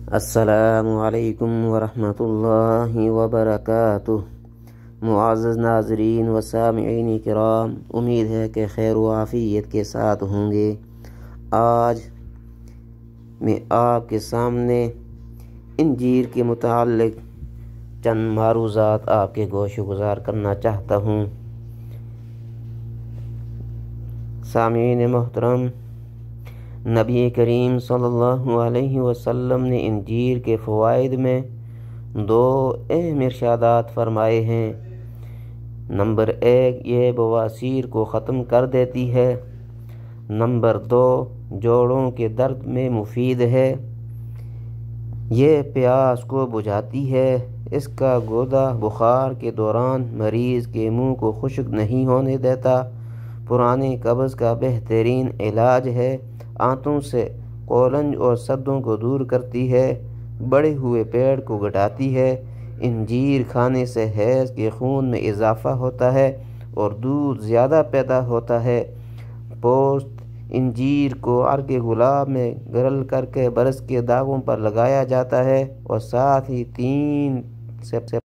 السلام علیکم ورحمۃ اللہ وبرکاتہ۔ معزز ناظرین و سامعین کرام، امید ہے کہ خیر و عافیت کے ساتھ ہوں گے۔ آج میں آپ کے سامنے انجیر کے متعلق چند معروضات آپ کے گوش گزار کرنا چاہتا ہوں۔ سامعین محترم، نبی کریم صلی اللہ علیہ وسلم نے انجیر کے فوائد میں 2 اہم ارشادات فرمائے ہیں۔ نمبر 1، یہ بواسیر کو ختم کر دیتی ہے۔ نمبر 2، جوڑوں کے درد میں مفید ہے۔ یہ پیاس کو بجھاتی ہے۔ اس کا گودا بخار کے دوران مریض کے منہ کو خشک نہیں ہونے دیتا۔ پرانے قبض کا بہترین علاج ہے۔ آنتوں سے قولنج اور سدوں کو دور کرتی ہے۔ بڑھے ہوئے پیٹ کو گھٹاتی ہے۔ انجیر کھانے سے حیض کے خون میں اضافہ ہوتا ہے اور دودھ زیادہ پیدا ہوتا ہے۔ پوست انجیر کو عرق گلاب میں گرل کر کے برس کے داغوں پر لگایا جاتا ہے اور ساتھ ہی 3 سے